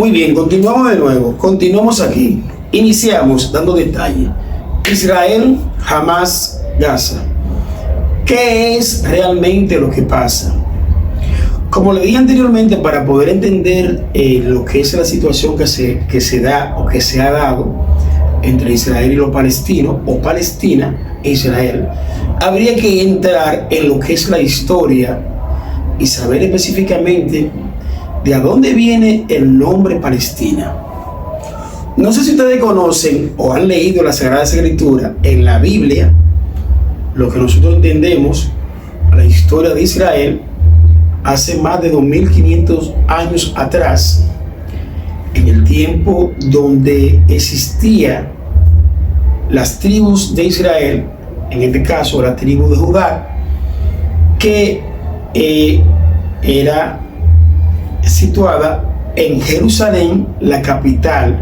Muy bien, continuamos de nuevo. Continuamos aquí. Iniciamos dando detalle. Israel, Hamás, Gaza. ¿Qué es realmente lo que pasa? Como le dije anteriormente, para poder entender lo que es la situación que se da o que se ha dado entre Israel y los palestinos, o Palestina e Israel, habría que entrar en lo que es la historia y saber específicamente de a dónde viene el nombre Palestina. No sé si ustedes conocen o han leído la Sagrada Escritura en la Biblia, lo que nosotros entendemos, la historia de Israel, hace más de 2500 años atrás, en el tiempo donde existían las tribus de Israel, en este caso la tribu de Judá, que era situada en Jerusalén, la capital,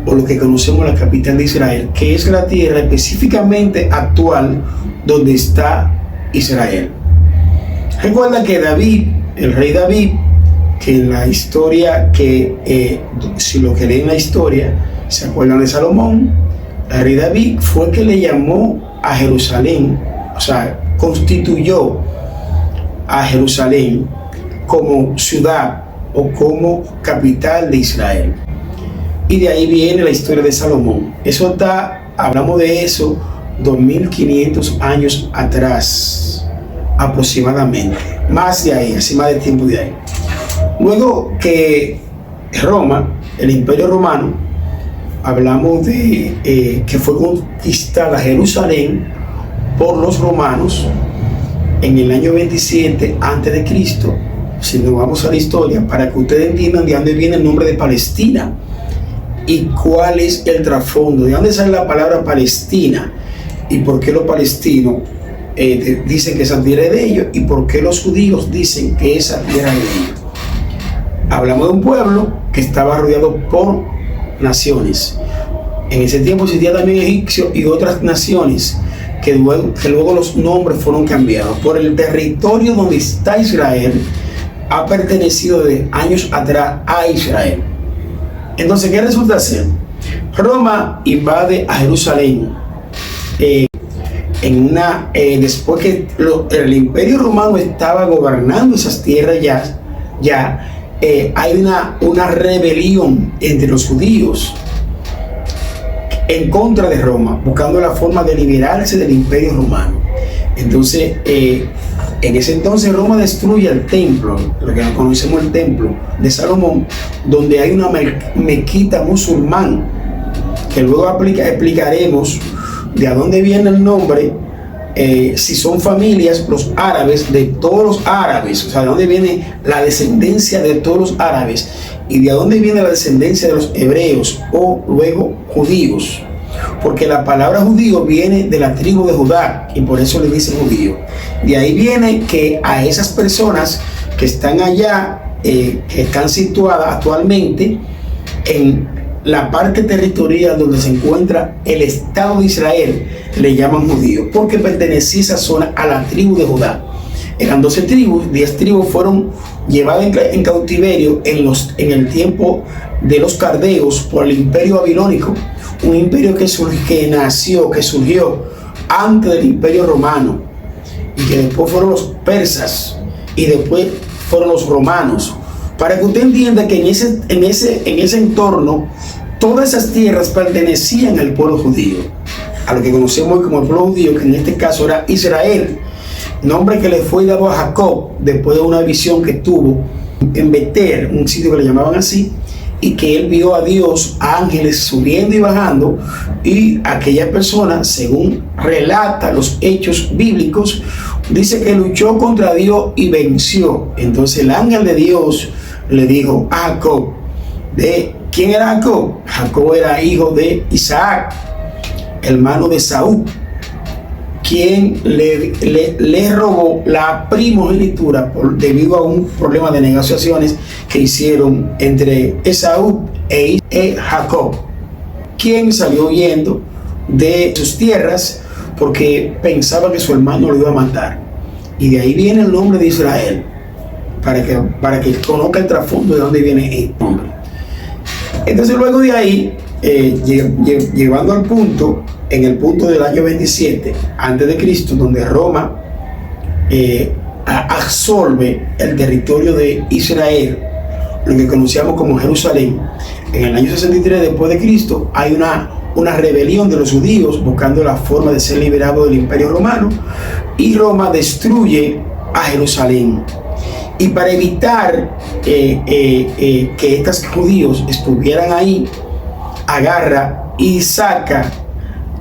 o lo que conocemos la capital de Israel, que es la tierra específicamente actual donde está Israel. Recuerda que David, el rey David, que en la historia, si lo que leen la historia, se acuerdan de Salomón, el rey David fue que le llamó a Jerusalén, o sea, constituyó a Jerusalén como ciudad o como capital de Israel. Y de ahí viene la historia de Salomón. Hablamos de eso 2500 años atrás, aproximadamente. Más de ahí, así más de tiempo de ahí. Luego que Roma, el Imperio Romano, hablamos de que fue conquistada Jerusalén por los romanos en el año 27 a.C. Si nos vamos a la historia, para que ustedes entiendan de dónde viene el nombre de Palestina y cuál es el trasfondo, de dónde sale la palabra Palestina y por qué los palestinos dicen que esa tierra es de ellos y por qué los judíos dicen que esa tierra es de ellos. Hablamos de un pueblo que estaba rodeado por naciones. En ese tiempo existía también egipcio y otras naciones que luego los nombres fueron cambiados. Por el territorio donde está Israel, ha pertenecido de años atrás a Israel. Entonces, ¿qué resulta ser? Roma invade a Jerusalén. Después que el Imperio Romano estaba gobernando esas tierras hay una rebelión entre los judíos en contra de Roma, buscando la forma de liberarse del Imperio Romano. Entonces, en ese entonces Roma destruye el templo, lo que conocemos el templo de Salomón, donde hay una mezquita musulmán, que luego explicaremos de a dónde viene el nombre, si son familias, los árabes, de todos los árabes, o sea, de dónde viene la descendencia de todos los árabes y de dónde viene la descendencia de los hebreos o luego judíos. Porque la palabra judío viene de la tribu de Judá y por eso le dicen judío. De ahí viene que a esas personas que están allá, que están situadas actualmente en la parte territorial donde se encuentra el Estado de Israel, le llaman judíos, porque pertenecía esa zona a la tribu de Judá. Eran 12 tribus, 10 tribus fueron llevadas en cautiverio en el tiempo de los caldeos por el imperio babilónico, un imperio que surgió antes del imperio romano, y que después fueron los persas y después fueron los romanos. Para que usted entienda que en ese entorno todas esas tierras pertenecían al pueblo judío, a lo que conocemos como el pueblo judío, que en este caso era Israel, nombre que le fue dado a Jacob después de una visión que tuvo en Betel, un sitio que le llamaban así, y que él vio a Dios, ángeles subiendo y bajando, y aquella persona, según relata los hechos bíblicos, dice que luchó contra Dios y venció. Entonces el ángel de Dios le dijo a Jacob, ¿quién era Jacob? Jacob era hijo de Isaac, hermano de Saúl, quien le robó la primogenitura debido a un problema de negociaciones que hicieron entre Esaú e Jacob, quien salió huyendo de sus tierras porque pensaba que su hermano lo iba a matar. Y de ahí viene el nombre de Israel, para que conozca el trasfondo de dónde viene el nombre. Entonces luego de ahí, llevando al punto, en el punto del año 27 antes de Cristo, donde Roma absorbe el territorio de Israel, lo que conocíamos como Jerusalén. En el año 63 después de Cristo hay una rebelión de los judíos buscando la forma de ser liberados del Imperio Romano, y Roma destruye a Jerusalén. Y para evitar que estos judíos estuvieran ahí, agarra y saca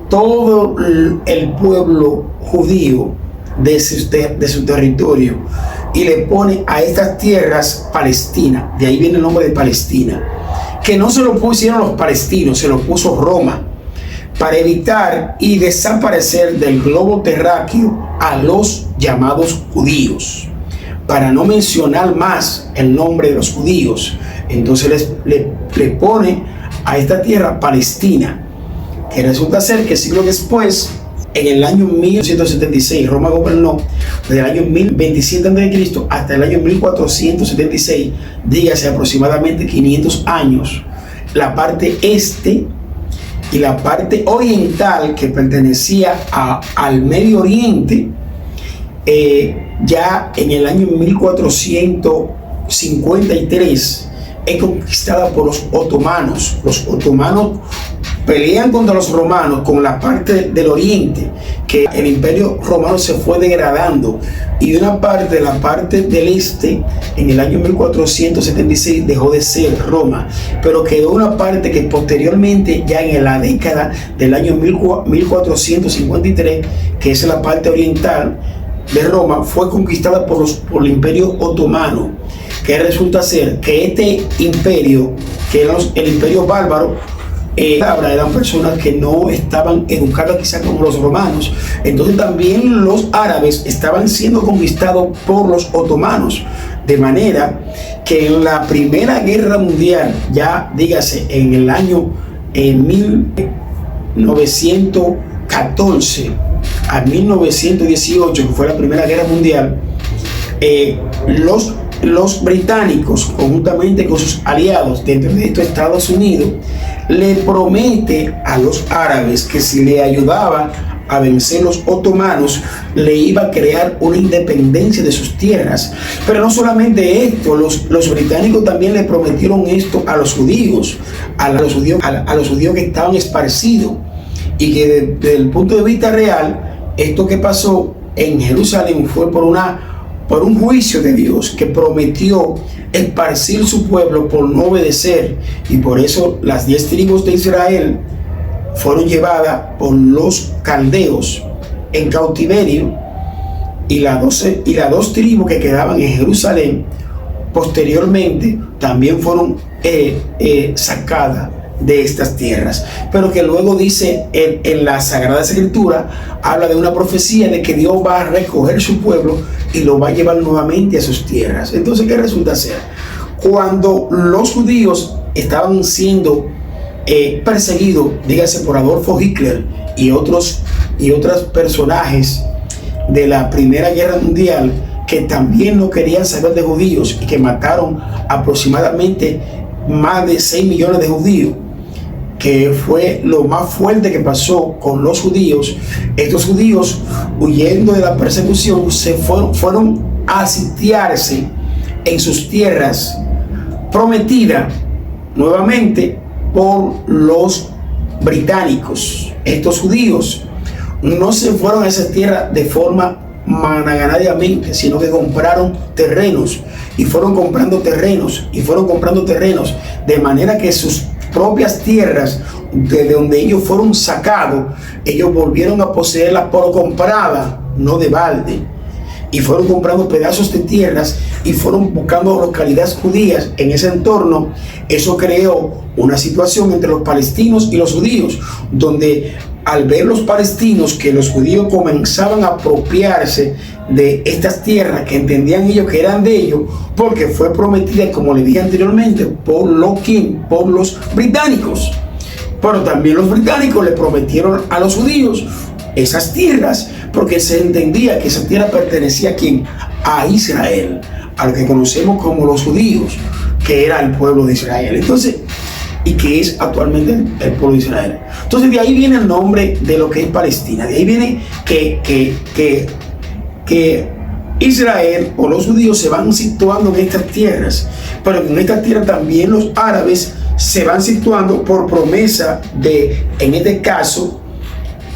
todo el pueblo judío de su territorio y le pone a estas tierras Palestina. De ahí viene el nombre de Palestina, que no se lo pusieron los palestinos, se lo puso Roma, para evitar y desaparecer del globo terráqueo a los llamados judíos, para no mencionar más el nombre de los judíos. Entonces le pone a esta tierra Palestina, que resulta ser que siglos después, en el año 1176, Roma gobernó desde el año 1027 a.C. hasta el año 1476, dígase aproximadamente 500 años. La parte este y la parte oriental, que pertenecía al Medio Oriente, ya en el año 1453 es conquistada por los otomanos. Los otomanos pelean contra los romanos con la parte del oriente, que el imperio romano se fue degradando, y de una parte, la parte del este, en el año 1476 dejó de ser Roma, pero quedó una parte que posteriormente, ya en la década del año 1453, que es la parte oriental de Roma, fue conquistada por el imperio otomano, que resulta ser que este imperio, que era el imperio bárbaro, eran personas que no estaban educadas quizás como los romanos. Entonces también los árabes estaban siendo conquistados por los otomanos, de manera que en la Primera Guerra Mundial, ya dígase en el año 1914 a 1918, que fue la Primera Guerra Mundial, los británicos, conjuntamente con sus aliados, dentro de esto Estados Unidos, le promete a los árabes que si le ayudaba a vencer los otomanos, le iba a crear una independencia de sus tierras. Pero no solamente esto, los británicos también le prometieron esto a los judíos, a los judíos que estaban esparcidos, y que desde el punto de vista real, esto que pasó en Jerusalén fue por un juicio de Dios, que prometió esparcir su pueblo por no obedecer, y por eso las 10 tribus de Israel fueron llevadas por los caldeos en cautiverio, y las 2 tribus que quedaban en Jerusalén posteriormente también fueron sacadas de estas tierras. Pero que luego dice en la Sagrada Escritura, habla de una profecía de que Dios va a recoger su pueblo y lo va a llevar nuevamente a sus tierras. Entonces, ¿qué resulta ser? Cuando los judíos estaban siendo perseguidos, dígase por Adolfo Hitler y otros personajes de la Primera Guerra Mundial, que también no querían saber de judíos y que mataron aproximadamente más de 6 millones de judíos, que fue lo más fuerte que pasó con los judíos. Estos judíos, huyendo de la persecución, fueron a sitiarse en sus tierras prometidas nuevamente por los británicos. Estos judíos no se fueron a esa tierra de forma managanariamente, sino que compraron terrenos, y fueron comprando terrenos, de manera que sus propias tierras, de donde ellos fueron sacados, ellos volvieron a poseerlas por comprada, no de balde, y fueron comprando pedazos de tierras y fueron buscando localidades judías en ese entorno. Eso creó una situación entre los palestinos y los judíos, donde al ver los palestinos que los judíos comenzaban a apropiarse de estas tierras que entendían ellos que eran de ellos, porque fue prometida, como le dije anteriormente, por los británicos. Pero también los británicos le prometieron a los judíos esas tierras, porque se entendía que esa tierra pertenecía ¿a quién? A Israel, a lo que conocemos como los judíos, que era el pueblo de Israel. Entonces, y que es actualmente el pueblo de Israel. Entonces de ahí viene el nombre de lo que es Palestina. De ahí viene que Israel o los judíos se van situando en estas tierras, pero en estas tierras también los árabes se van situando por promesa de, en este caso,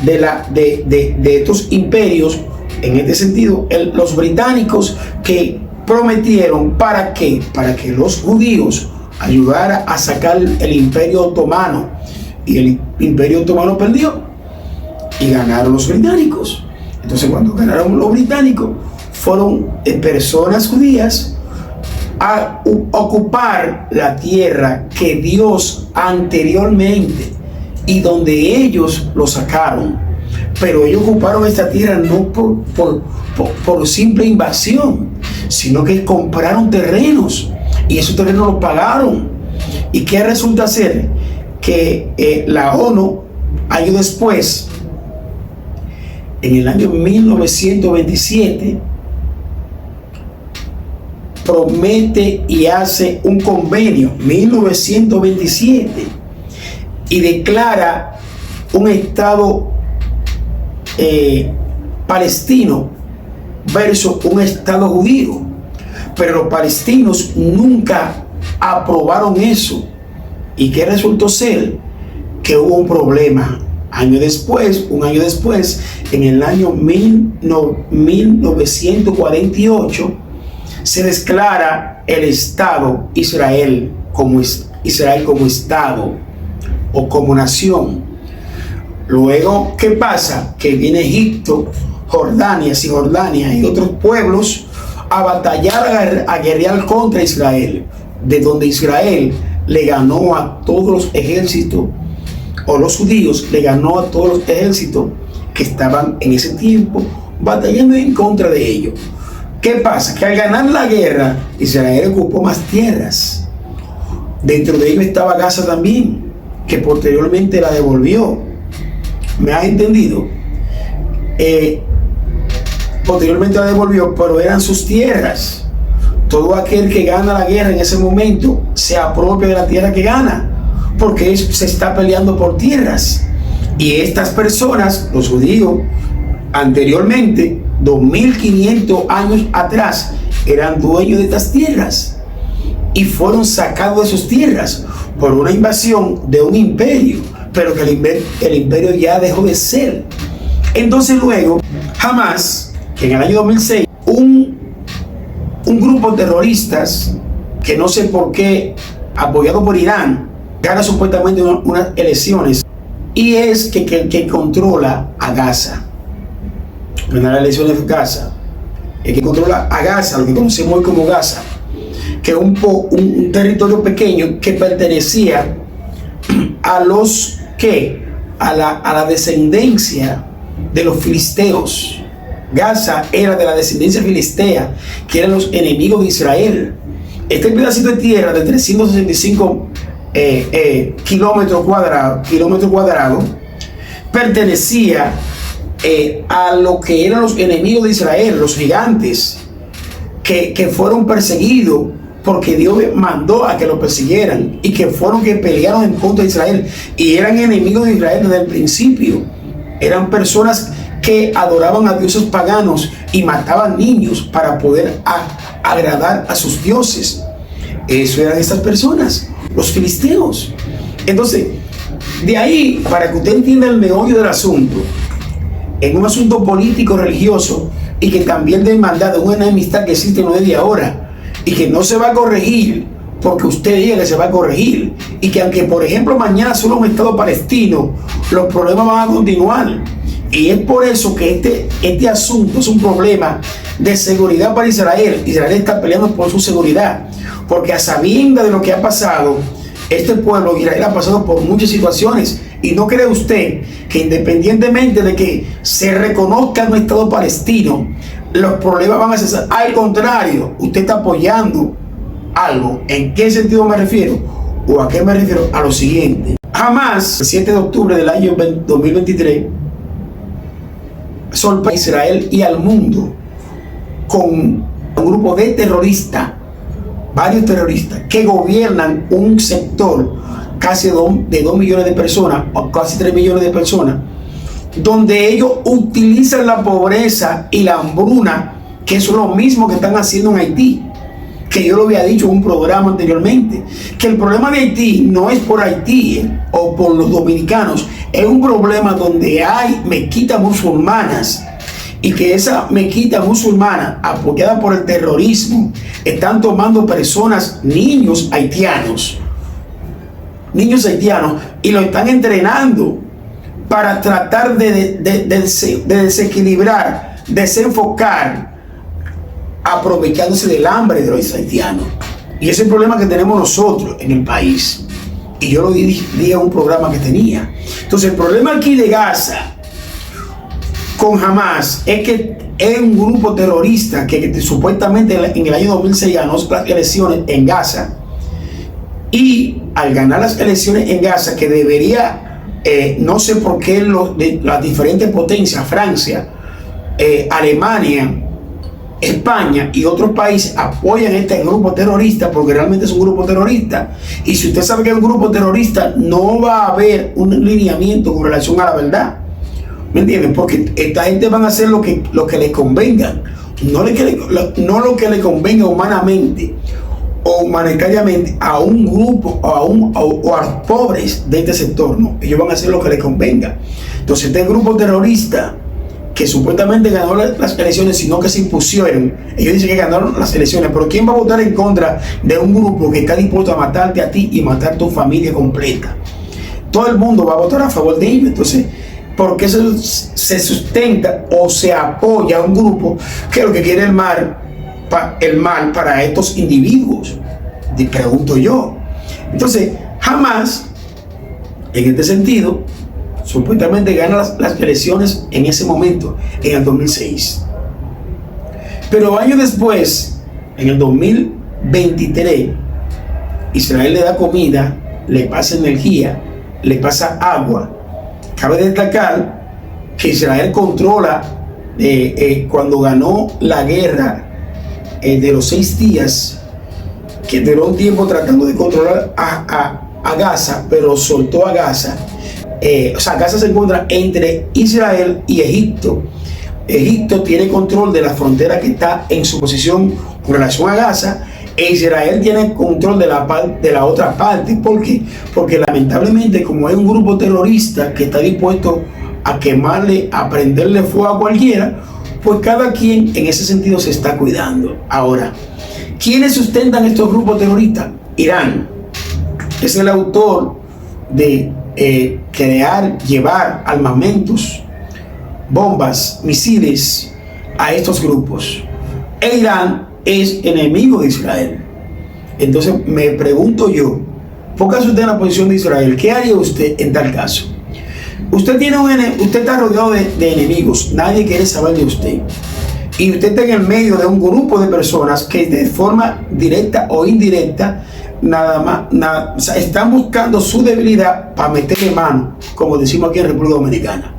de estos imperios, en este sentido, los británicos, que prometieron ¿para qué? Para que los judíos ayudaran a sacar el imperio otomano, y el imperio otomano perdió y ganaron los británicos. Entonces cuando ganaron los británicos, fueron personas judías a ocupar la tierra que Dios anteriormente y donde ellos lo sacaron. Pero ellos ocuparon esta tierra no por simple invasión, sino que compraron terrenos y esos terrenos los pagaron. ¿Y qué resulta ser? Que la ONU, años después, en el año 1927, promete y hace un convenio, 1927, y declara un Estado palestino versus un Estado judío. Pero los palestinos nunca aprobaron eso. ¿Y qué resultó ser? Que hubo un problema. Un año después, en el año 1948, se declara el Estado Israel como Estado o como nación. Luego, ¿qué pasa? Que viene Egipto, Cisjordania y otros pueblos a batallar, a guerrear contra Israel, de donde Israel le ganó a todos los ejércitos, o los judíos le ganó a todos los ejércitos que estaban en ese tiempo batallando en contra de ellos. ¿Qué pasa? Que al ganar la guerra, Israel ocupó más tierras. Dentro de ellos estaba Gaza también, que posteriormente la devolvió. ¿Me has entendido? Posteriormente la devolvió, pero eran sus tierras. Todo aquel que gana la guerra en ese momento se apropia de la tierra que gana, porque se está peleando por tierras. Y estas personas, los judíos, anteriormente, 2500 años atrás, eran dueños de estas tierras y fueron sacados de sus tierras por una invasión de un imperio, pero que el imperio ya dejó de ser. Entonces luego, Hamas, que en el año 2006, un grupo de terroristas, que no sé por qué, apoyado por Irán, gana supuestamente unas elecciones, y es que controla a Gaza. Ganar las elecciones de Gaza, el que controla a Gaza, lo que conocemos hoy como Gaza, que es un territorio pequeño que pertenecía a los que a la descendencia de los filisteos. Gaza era de la descendencia filistea, que eran los enemigos de Israel. Este pedacito de tierra de 365 kilómetros cuadrados pertenecía a lo que eran los enemigos de Israel, los gigantes, que fueron perseguidos porque Dios mandó a que los persiguieran, y que fueron que pelearon en contra de Israel y eran enemigos de Israel desde el principio. Eran personas que adoraban a dioses paganos y mataban niños para poder agradar a sus dioses. Eso eran estas personas, los filisteos. Entonces, de ahí, para que usted entienda el meollo del asunto, en un asunto político religioso, y que también de maldad, de una enemistad que existe no desde ahora, y que no se va a corregir porque usted diga que se va a corregir, y que aunque por ejemplo mañana solo un Estado palestino, los problemas van a continuar. Y es por eso que este asunto es un problema de seguridad para Israel. Israel está peleando por su seguridad, porque a sabiendas de lo que ha pasado, este pueblo, Israel, ha pasado por muchas situaciones. Y no cree usted que independientemente de que se reconozca un Estado palestino, los problemas van a cesar. Al contrario, usted está apoyando algo. ¿En qué sentido me refiero? ¿O a qué me refiero? A lo siguiente. Jamás, el 7 de octubre del año 2023, sorprende a Israel y al mundo con un grupo de terroristas, varios terroristas, que gobiernan un sector casi de 2 millones de personas, o casi 3 millones de personas, donde ellos utilizan la pobreza y la hambruna, que es lo mismo que están haciendo en Haití, que yo lo había dicho en un programa anteriormente, que el problema de Haití no es por Haití o por los dominicanos, es un problema donde hay mezquitas musulmanas, y que esa mezquita musulmana, apoyada por el terrorismo, están tomando personas, niños haitianos, y lo están entrenando para tratar de desequilibrar, desenfocar, aprovechándose del hambre de los haitianos. Y ese es el problema que tenemos nosotros en el país. Y yo lo dije en un programa que tenía. Entonces, el problema aquí de Gaza con Hamas es que es un grupo terrorista que supuestamente en el año 2006 ganó las elecciones en Gaza. Y al ganar las elecciones en Gaza, que debería, no sé por qué las diferentes potencias, Francia, Alemania, España y otros países apoyan este grupo terrorista, porque realmente es un grupo terrorista. Y si usted sabe que es un grupo terrorista, no va a haber un lineamiento con relación a la verdad. ¿Me entienden? Porque esta gente van a hacer lo que les convenga, no lo que le convenga humanamente o humanitariamente a un grupo o a los pobres de este sector. No, ellos van a hacer lo que les convenga. Entonces, este grupo terrorista que supuestamente ganó las elecciones, sino que se impusieron, ellos dicen que ganaron las elecciones, pero ¿quién va a votar en contra de un grupo que está dispuesto a matarte a ti y matar a tu familia completa? Todo el mundo va a votar a favor de ellos. Entonces, ¿por qué se sustenta o se apoya a un grupo que lo que quiere el mal para estos individuos? Te pregunto yo. Entonces, Hamas, en este sentido, supuestamente gana las elecciones en ese momento, en el 2006. Pero años después, en el 2023, Israel le da comida, le pasa energía, le pasa agua. Cabe destacar que Israel controla, cuando ganó la guerra de los 6 días, que duró un tiempo tratando de controlar a Gaza, pero soltó a Gaza. O sea, Gaza se encuentra entre Israel y Egipto. Egipto tiene control de la frontera que está en su posición con relación a Gaza, e Israel tiene control de la otra parte. ¿Por qué? Porque lamentablemente, como hay un grupo terrorista que está dispuesto a quemarle, a prenderle fuego a cualquiera, pues cada quien en ese sentido se está cuidando. Ahora, ¿quiénes sustentan estos grupos terroristas? Irán es el autor de llevar armamentos, bombas, misiles a estos grupos. E Irán es enemigo de Israel. Entonces me pregunto yo, póngase usted en la posición de Israel, ¿qué haría usted en tal caso? Usted está rodeado de enemigos, nadie quiere saber de usted, y usted está en el medio de un grupo de personas que de forma directa o indirecta o sea, están buscando su debilidad para meterle mano, como decimos aquí en República Dominicana.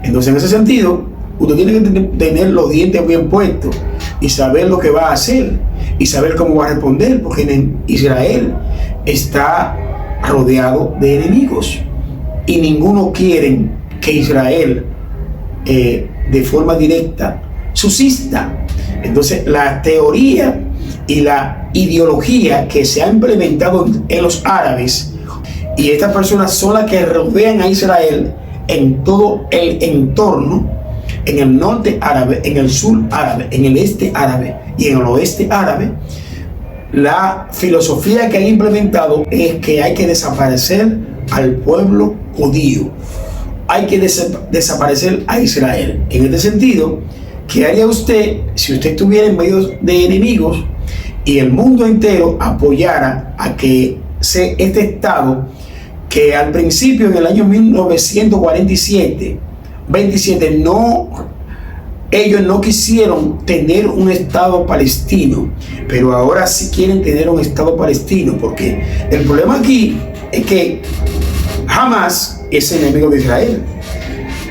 Entonces, en ese sentido, usted tiene que tener los dientes bien puestos y saber lo que va a hacer y saber cómo va a responder, porque en Israel está rodeado de enemigos y ninguno quiere que Israel de forma directa subsista. Entonces, la teoría y la ideología que se ha implementado en los árabes, y estas personas son las que rodean a Israel en todo el entorno, en el norte árabe, en el sur árabe, en el este árabe y en el oeste árabe, la filosofía que han implementado es que hay que desaparecer al pueblo judío, hay que desaparecer a Israel. En este sentido, ¿qué haría usted si usted estuviera en medio de enemigos y el mundo entero apoyara a que este Estado, que al principio en el año 1947, ellos no quisieron tener un Estado palestino, pero ahora sí quieren tener un Estado palestino? Porque el problema aquí es que Hamas es enemigo de Israel.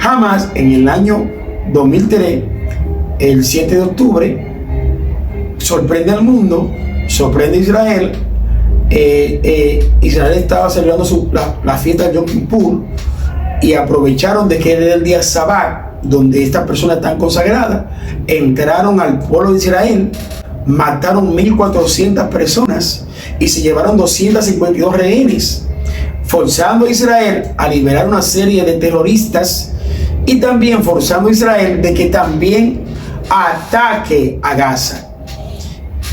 Hamas en el año 2003, el 7 de octubre, sorprende al mundo, sorprende a Israel, Israel estaba celebrando la fiesta de Yom Kippur y aprovecharon de que era el día Sabbat, donde estas personas tan consagradas entraron al pueblo de Israel, mataron 1.400 personas y se llevaron 252 rehenes, forzando a Israel a liberar una serie de terroristas y también forzando a Israel de que también ataque a Gaza.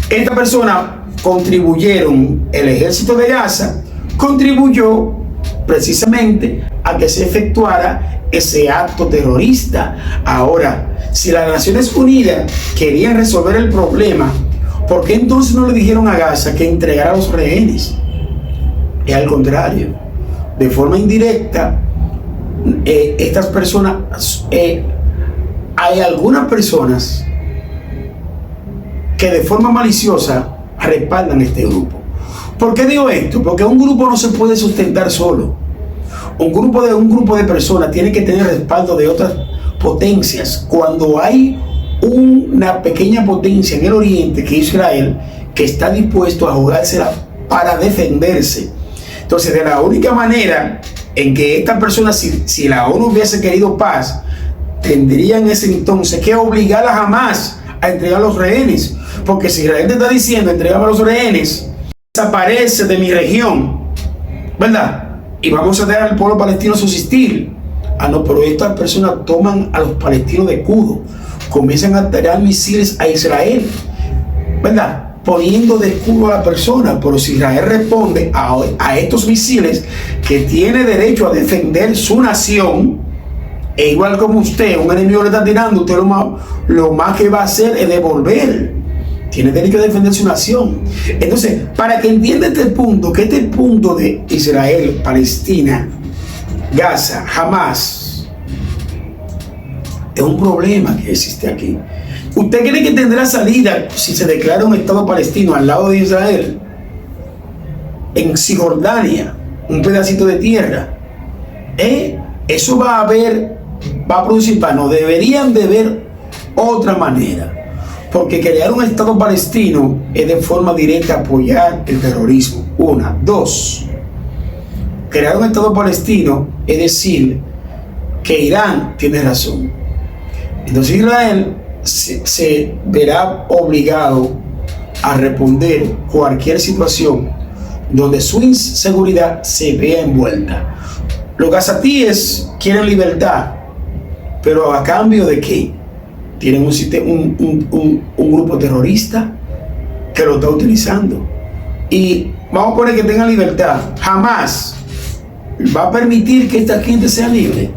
Esta persona contribuyeron, el ejército de Gaza contribuyó precisamente a que se efectuara ese acto terrorista. Ahora, si las Naciones Unidas querían resolver el problema, ¿por qué entonces no le dijeron a Gaza que entregara a los rehenes? Es al contrario, de forma indirecta, estas personas, hay algunas personas que de forma maliciosa respaldan este grupo. ¿Por qué digo esto? Porque un grupo no se puede sustentar solo. Un grupo de personas tiene que tener respaldo de otras potencias. Cuando hay una pequeña potencia en el oriente, que es Israel, que está dispuesto a jugársela para defenderse. Entonces, de la única manera en que estas personas, si la ONU hubiese querido paz, tendrían ese entonces que obligar a Hamás a entregar los rehenes. Porque si Israel te está diciendo, entregame a los rehenes, desaparece de mi región, ¿verdad? Y vamos a dejar al pueblo palestino subsistir. Ah, no, pero estas personas toman a los palestinos de escudo, comienzan a tirar misiles a Israel, ¿verdad? Poniendo de escudo a la persona. Pero si Israel responde a estos misiles, que tiene derecho a defender su nación, e igual como usted, un enemigo le está tirando, usted lo más que va a hacer es devolver. Tiene derecho a defender su nación. Entonces, para que entienda este punto, que este punto de Israel, Palestina, Gaza, Hamás, es un problema que existe aquí. ¿Usted cree que tendrá salida si se declara un Estado palestino al lado de Israel? En Cisjordania, un pedacito de tierra. Eso va a producir paz. No, deberían de ver otra manera. Porque crear un Estado palestino es de forma directa apoyar el terrorismo. Una. Dos, crear un Estado palestino es decir que Irán tiene razón. Entonces Israel se verá obligado a responder cualquier situación donde su inseguridad se vea envuelta. Los gazatíes quieren libertad, pero ¿a cambio de qué? Tienen un grupo terrorista que lo está utilizando. Y vamos a poner que tengan libertad. Jamás va a permitir que esta gente sea libre.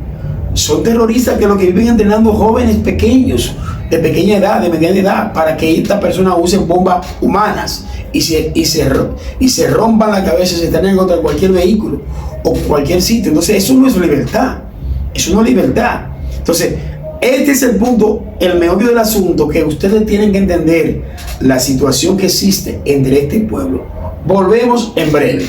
Son terroristas que lo que viven entrenando jóvenes pequeños, de pequeña edad, de mediana edad, para que estas personas usen bombas humanas y se rompan la cabeza, se estén contra cualquier vehículo o cualquier sitio. Entonces eso no es libertad. Eso no es libertad. Entonces, este es el punto, el meollo del asunto, que ustedes tienen que entender la situación que existe entre este pueblo. Volvemos en breve.